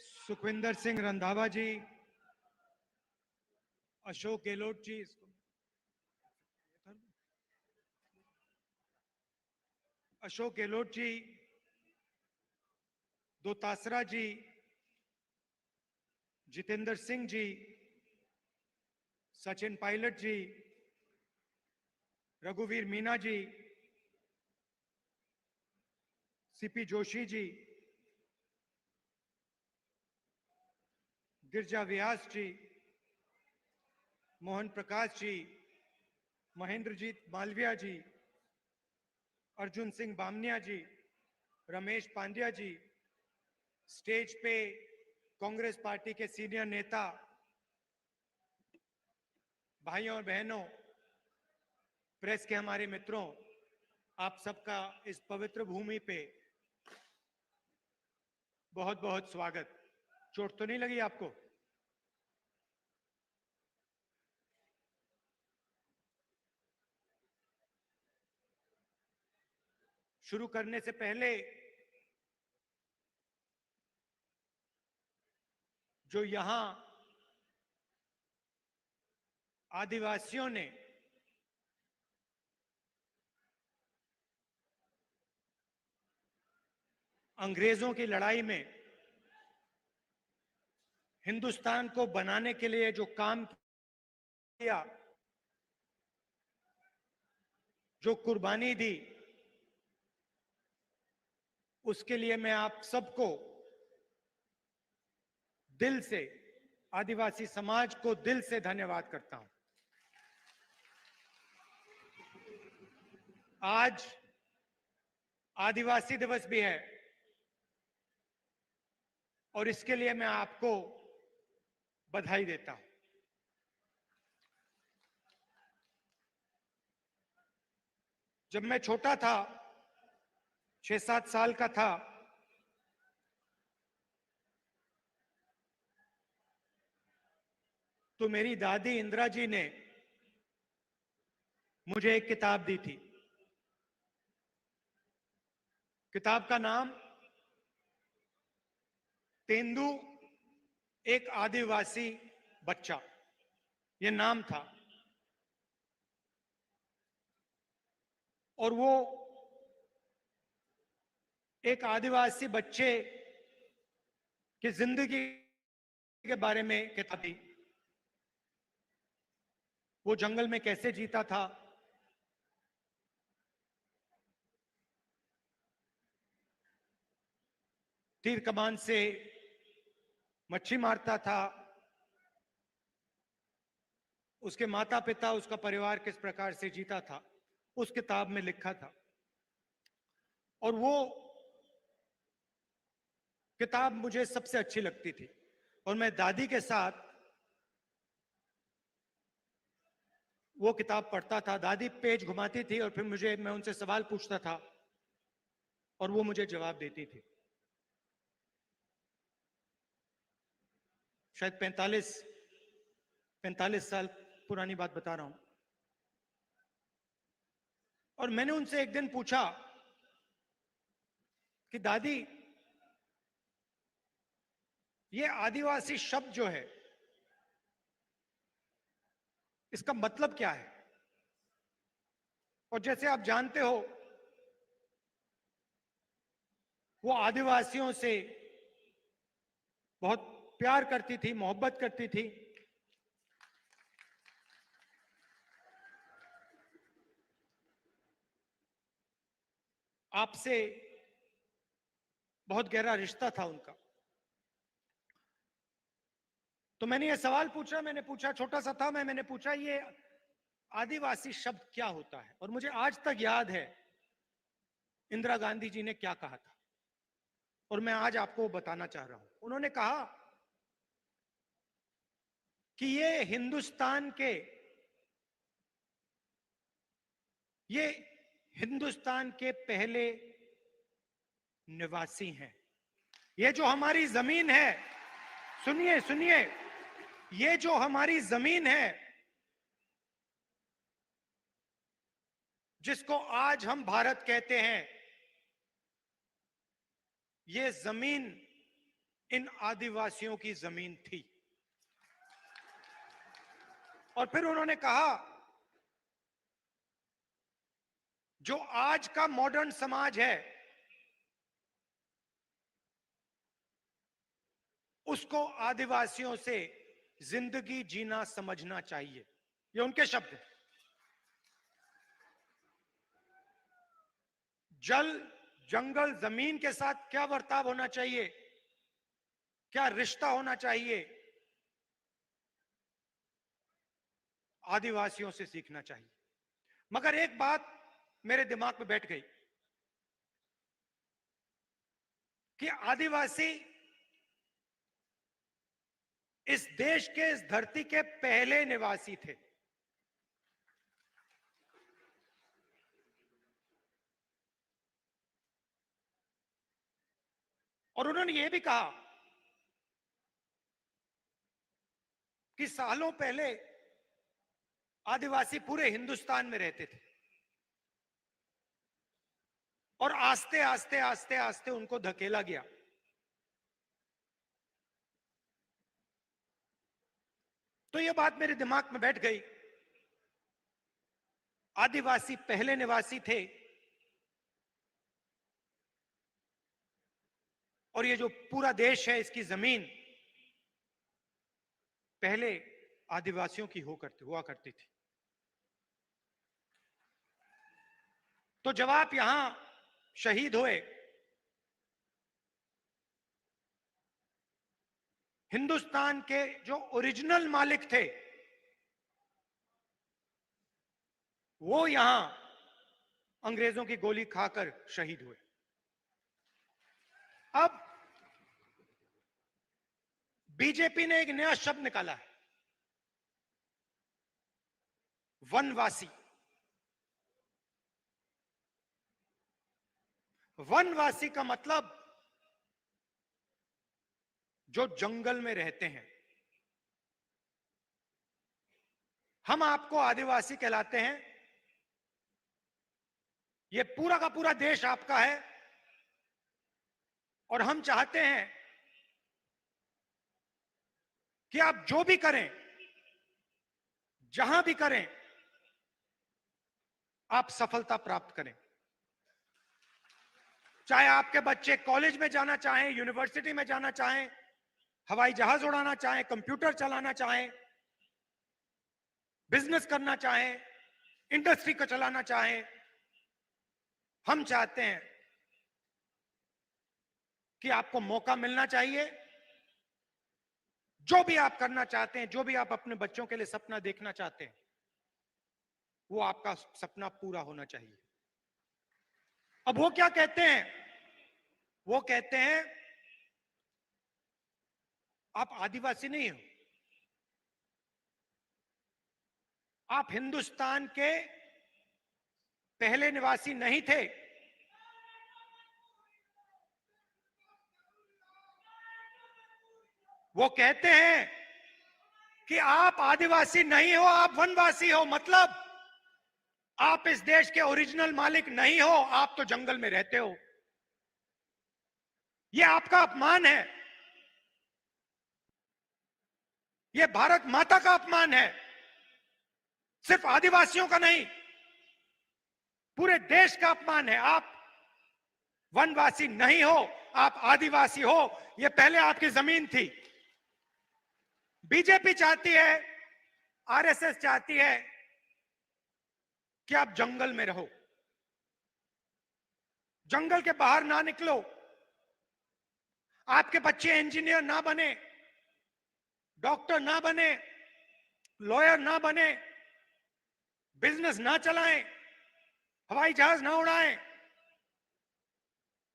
सुखविंदर सिंह रंधावा जी, अशोक गहलोत जी, अशोक गहलोत जी, दोतासरा जी, जितेंद्र सिंह जी, सचिन पायलट जी, रघुवीर मीना जी, सीपी जोशी जी, गिरजा व्यास जी, मोहन प्रकाश जी, महेंद्रजीत मालविया जी, अर्जुन सिंह बामनिया जी, रमेश पांड्या जी, स्टेज पे कांग्रेस पार्टी के सीनियर नेता, भाइयों और बहनों, प्रेस के हमारे मित्रों, आप सबका इस पवित्र भूमि पे बहुत बहुत स्वागत। चोट तो नहीं लगी आपको? शुरू करने से पहले जो यहां आदिवासियों ने अंग्रेजों की लड़ाई में हिंदुस्तान को बनाने के लिए जो काम किया, जो कुर्बानी दी, उसके लिए मैं आप सबको दिल से, आदिवासी समाज को दिल से धन्यवाद करता हूं। आज आदिवासी दिवस भी है और इसके लिए मैं आपको बधाई देता हूं। जब मैं छोटा था, 6-7 साल का था, तो मेरी दादी इंदिरा जी ने मुझे एक किताब दी थी। किताब का नाम तेंदू, एक आदिवासी बच्चा, यह नाम था। और वो एक आदिवासी बच्चे की जिंदगी के बारे में किताब थी। वो जंगल में कैसे जीता था, तीर कमान से मच्छी मारता था, उसके माता पिता, उसका परिवार किस प्रकार से जीता था, उस किताब में लिखा था। और वो किताब मुझे सबसे अच्छी लगती थी और मैं दादी के साथ वो किताब पढ़ता था। दादी पेज घुमाती थी और फिर मैं उनसे सवाल पूछता था और वो मुझे जवाब देती थी। शायद 45 साल पुरानी बात बता रहा हूं। और मैंने उनसे एक दिन पूछा कि दादी, ये आदिवासी शब्द जो है, इसका मतलब क्या है? और जैसे आप जानते हो, वो आदिवासियों से बहुत प्यार करती थी, मोहब्बत करती थी। आपसे बहुत गहरा रिश्ता था उनका। तो मैंने ये सवाल पूछा, छोटा सा था मैंने पूछा, ये आदिवासी शब्द क्या होता है? और मुझे आज तक याद है इंदिरा गांधी जी ने क्या कहा था और मैं आज आपको बताना चाह रहा हूं। उन्होंने कहा कि ये हिंदुस्तान के पहले निवासी हैं। ये जो हमारी जमीन है, सुनिए सुनिए, ये जो हमारी जमीन है, जिसको आज हम भारत कहते हैं, ये जमीन इन आदिवासियों की जमीन थी। और फिर उन्होंने कहा, जो आज का मॉडर्न समाज है उसको आदिवासियों से जिंदगी जीना समझना चाहिए। ये उनके शब्द हैं। जल, जंगल, जमीन के साथ क्या बर्ताव होना चाहिए, क्या रिश्ता होना चाहिए, आदिवासियों से सीखना चाहिए। मगर एक बात मेरे दिमाग में बैठ गई कि आदिवासी इस देश के, इस धरती के पहले निवासी थे। और उन्होंने यह भी कहा कि सालों पहले आदिवासी पूरे हिंदुस्तान में रहते थे और आस्ते आस्ते आस्ते आस्ते उनको धकेला गया। तो यह बात मेरे दिमाग में बैठ गई, आदिवासी पहले निवासी थे और ये जो पूरा देश है, इसकी जमीन पहले आदिवासियों की हुआ करती थी। तो जब आप यहां शहीद हुए, हिंदुस्तान के जो ओरिजिनल मालिक थे वो यहां अंग्रेजों की गोली खाकर शहीद हुए। अब बीजेपी ने एक नया शब्द निकाला है, वनवासी। वनवासी का मतलब जो जंगल में रहते हैं। हम आपको आदिवासी कहलाते हैं, ये पूरा का पूरा देश आपका है और हम चाहते हैं कि आप जो भी करें, जहां भी करें, आप सफलता प्राप्त करें। चाहे आपके बच्चे कॉलेज में जाना चाहें, यूनिवर्सिटी में जाना चाहें, हवाई जहाज उड़ाना चाहें, कंप्यूटर चलाना चाहें, बिजनेस करना चाहें, इंडस्ट्री को चलाना चाहें, हम चाहते हैं कि आपको मौका मिलना चाहिए। जो भी आप करना चाहते हैं, जो भी आप अपने बच्चों के लिए सपना देखना चाहते हैं, वो आपका सपना पूरा होना चाहिए। अब वो क्या कहते हैं? वो कहते हैं आप आदिवासी नहीं हो, आप हिंदुस्तान के पहले निवासी नहीं थे। वो कहते हैं कि आप आदिवासी नहीं हो, आप वनवासी हो। मतलब आप इस देश के ओरिजिनल मालिक नहीं हो, आप तो जंगल में रहते हो। यह आपका अपमान है, यह भारत माता का अपमान है। सिर्फ आदिवासियों का नहीं, पूरे देश का अपमान है। आप वनवासी नहीं हो, आप आदिवासी हो। यह पहले आपकी जमीन थी। बीजेपी चाहती है, आरएसएस चाहती है कि आप जंगल में रहो, जंगल के बाहर ना निकलो। आपके बच्चे इंजीनियर ना बने, डॉक्टर ना बने, लॉयर ना बने, बिजनेस ना चलाएं, हवाई जहाज ना उड़ाएं,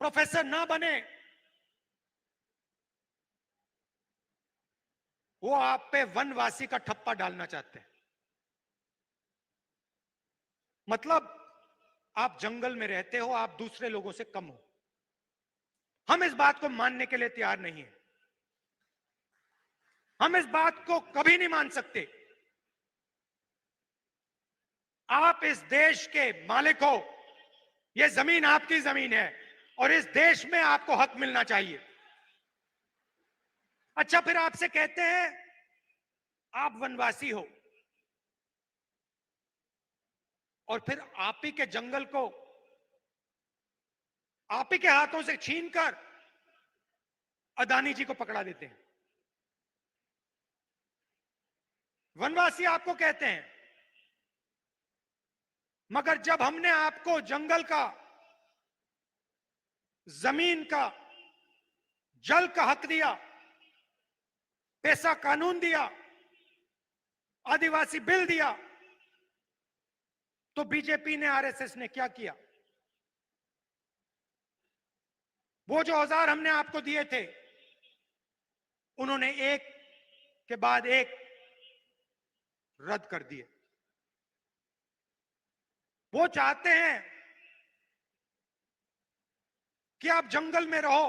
प्रोफेसर ना बने। वो आप पे वनवासी का ठप्पा डालना चाहते हैं। मतलब आप जंगल में रहते हो, आप दूसरे लोगों से कम हो। हम इस बात को मानने के लिए तैयार नहीं है। हम इस बात को कभी नहीं मान सकते। आप इस देश के मालिक हो, यह जमीन आपकी जमीन है और इस देश में आपको हक मिलना चाहिए। अच्छा, फिर आपसे कहते हैं आप वनवासी हो, और फिर आप ही के जंगल को आप ही के हाथों से छीनकर अदानी जी को पकड़ा देते हैं। वनवासी आपको कहते हैं, मगर जब हमने आपको जंगल का, जमीन का, जल का हक दिया, पैसा कानून दिया, आदिवासी बिल दिया, तो बीजेपी ने, आरएसएस ने क्या किया? वो जो औजार हमने आपको दिए थे, उन्होंने एक के बाद एक रद्द कर दिए। वो चाहते हैं कि आप जंगल में रहो,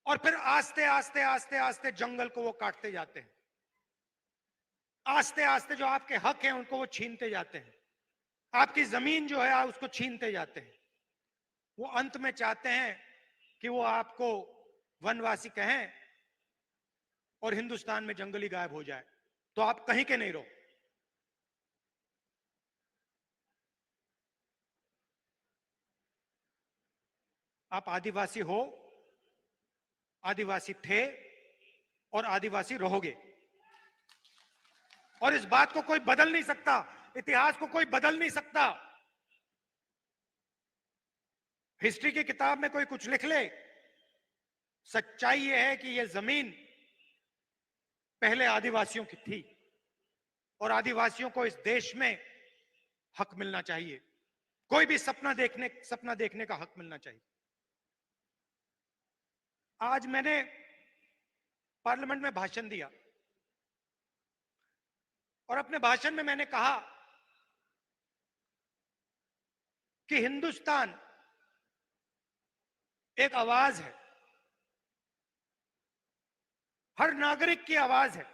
और फिर आस्ते आस्ते आस्ते आस्ते जंगल को वो काटते जाते हैं। आस्ते आस्ते जो आपके हक हैं उनको वो छीनते जाते हैं। आपकी जमीन जो है उसको छीनते जाते हैं। वो अंत में चाहते हैं कि वो आपको वनवासी कहें और हिंदुस्तान में जंगली गायब हो जाए, तो आप कहीं के नहीं रहो। आप आदिवासी हो, आदिवासी थे, और आदिवासी रहोगे, और इस बात को कोई बदल नहीं सकता। इतिहास को कोई बदल नहीं सकता। हिस्ट्री की किताब में कोई कुछ लिख ले, सच्चाई यह है कि यह जमीन पहले आदिवासियों की थी, और आदिवासियों को इस देश में हक मिलना चाहिए। कोई भी सपना देखने का हक मिलना चाहिए। आज मैंने पार्लियामेंट में भाषण दिया, और अपने भाषण में मैंने कहा कि हिंदुस्तान एक आवाज है, हर नागरिक की आवाज है,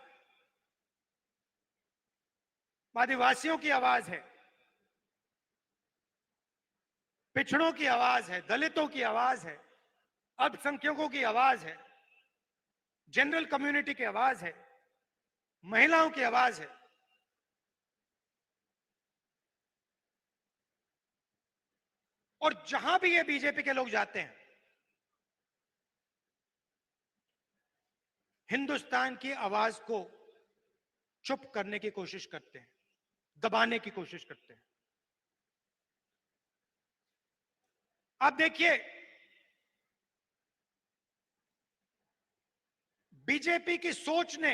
आदिवासियों की आवाज है, पिछड़ों की आवाज है, दलितों की आवाज है, अल्पसंख्यकों की आवाज है, जनरल कम्युनिटी की आवाज है, महिलाओं की आवाज है। और जहां भी ये बीजेपी के लोग जाते हैं, हिंदुस्तान की आवाज को चुप करने की कोशिश करते हैं, दबाने की कोशिश करते हैं। आप देखिए, बीजेपी की सोच ने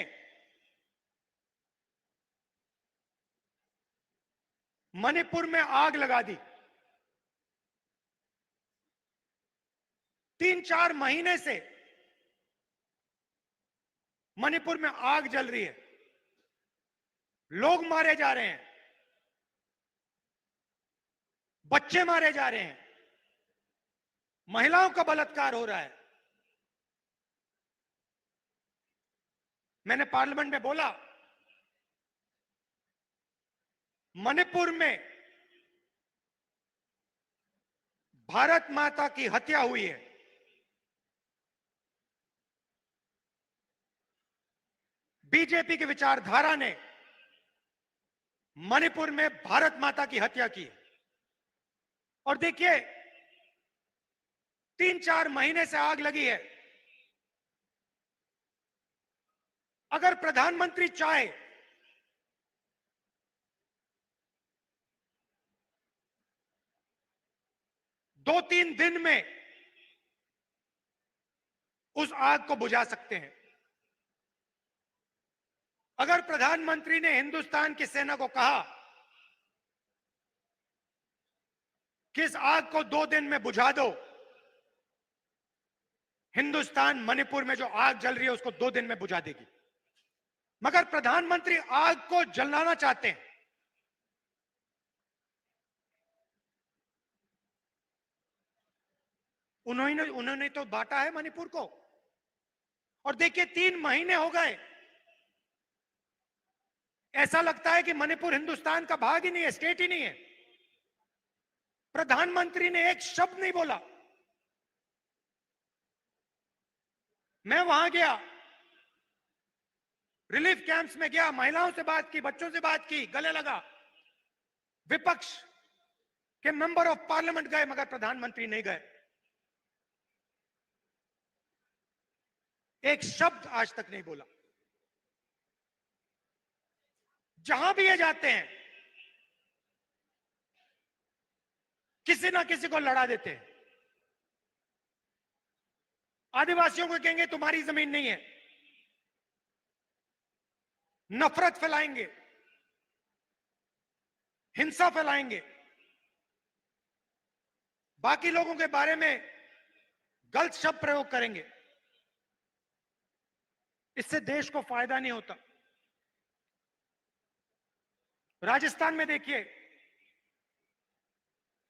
मणिपुर में आग लगा दी। 3-4 महीने से मणिपुर में आग जल रही है, लोग मारे जा रहे हैं, बच्चे मारे जा रहे हैं, महिलाओं का बलात्कार हो रहा है। मैंने पार्लियामेंट में बोला, मणिपुर में भारत माता की हत्या हुई है। बीजेपी की विचारधारा ने मणिपुर में भारत माता की हत्या की। और देखिए, 3-4 महीने से आग लगी है। अगर प्रधानमंत्री चाहे दो तीन दिन में उस आग को बुझा सकते हैं। अगर प्रधानमंत्री ने हिंदुस्तान की सेना को कहा कि इस आग को 2 दिन में बुझा दो, हिंदुस्तान मणिपुर में जो आग जल रही है उसको 2 दिन में बुझा देगी। मगर प्रधानमंत्री आग को जलाना चाहते हैं। उन्होंने तो बांटा है मणिपुर को। और देखिए, 3 महीने हो गए, ऐसा लगता है कि मणिपुर हिंदुस्तान का भाग ही नहीं है, स्टेट ही नहीं है। प्रधानमंत्री ने एक शब्द नहीं बोला। मैं वहां गया, रिलीफ कैंप्स में गया, महिलाओं से बात की, बच्चों से बात की, गले लगा। विपक्ष के मेंबर ऑफ पार्लियामेंट गए मगर प्रधानमंत्री नहीं गए। एक शब्द आज तक नहीं बोला। जहां भी ये जाते हैं किसी ना किसी को लड़ा देते हैं। आदिवासियों को कहेंगे तुम्हारी जमीन नहीं है, नफरत फैलाएंगे, हिंसा फैलाएंगे, बाकी लोगों के बारे में गलत शब्द प्रयोग करेंगे। इससे देश को फायदा नहीं होता। राजस्थान में देखिए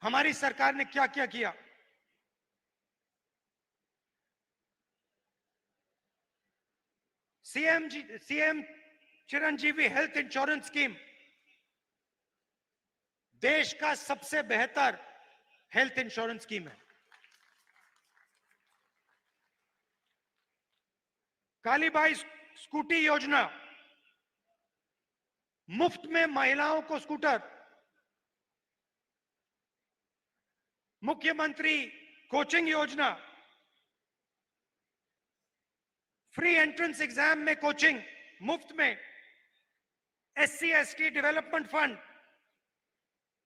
हमारी सरकार ने क्या क्या किया। CM Chiranjeevi health insurance scheme देश का सबसे बेहतर हेल्थ इंश्योरेंस स्कीम है। कालीबाई स्कूटी योजना, मुफ्त में महिलाओं को स्कूटर। मुख्यमंत्री कोचिंग योजना, फ्री एंट्रेंस एग्जाम में कोचिंग मुफ्त में। एससी एसटी डेवलपमेंट फंड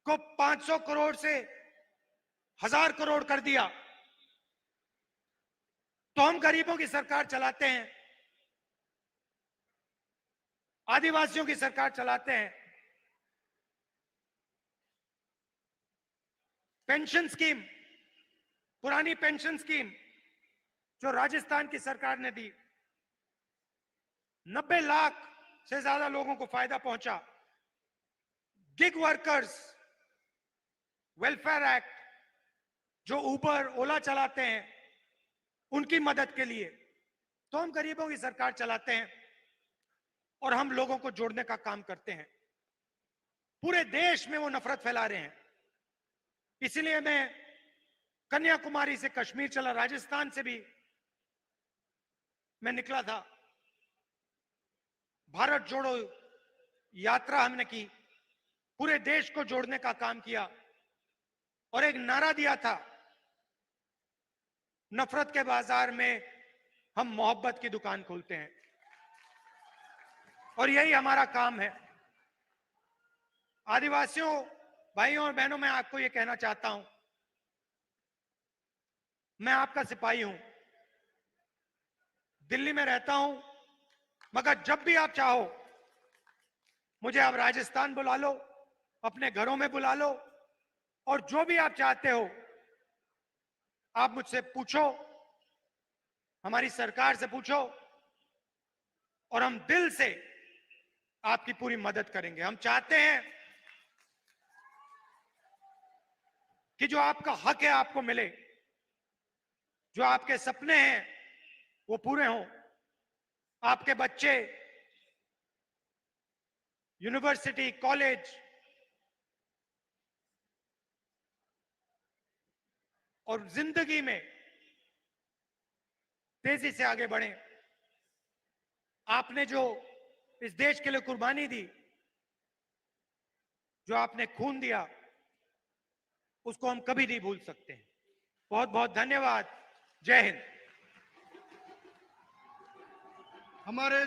को 500 करोड़ से 1000 करोड़ कर दिया। तो हम गरीबों की सरकार चलाते हैं, आदिवासियों की सरकार चलाते हैं। पेंशन स्कीम, पुरानी पेंशन स्कीम जो राजस्थान की सरकार ने दी, 90 लाख से ज्यादा लोगों को फायदा पहुंचा। गिग वर्कर्स वेलफेयर एक्ट, जो उबर ओला चलाते हैं, उनकी मदद के लिए। तो हम गरीबों की सरकार चलाते हैं और हम लोगों को जोड़ने का काम करते हैं। पूरे देश में वो नफरत फैला रहे हैं। इसलिए मैं कन्याकुमारी से कश्मीर चला, राजस्थान से भी मैं निकला था। भारत जोड़ो यात्रा हमने की, पूरे देश को जोड़ने का काम किया और एक नारा दिया था, नफरत के बाजार में हम मोहब्बत की दुकान खोलते हैं। और यही हमारा काम है। आदिवासियों भाइयों और बहनों, मैं आपको यह कहना चाहता हूं, मैं आपका सिपाही हूं, दिल्ली में रहता हूं, मगर जब भी आप चाहो मुझे आप राजस्थान बुला लो, अपने घरों में बुला लो, और जो भी आप चाहते हो आप मुझसे पूछो, हमारी सरकार से पूछो, और हम दिल से आपकी पूरी मदद करेंगे। हम चाहते हैं कि जो आपका हक है आपको मिले, जो आपके सपने हैं वो पूरे हों, आपके बच्चे यूनिवर्सिटी, कॉलेज और जिंदगी में तेजी से आगे बढ़ें। आपने जो इस देश के लिए कुर्बानी दी, जो आपने खून दिया, उसको हम कभी नहीं भूल सकते हैं। बहुत बहुत धन्यवाद। जय हिंद। हमारे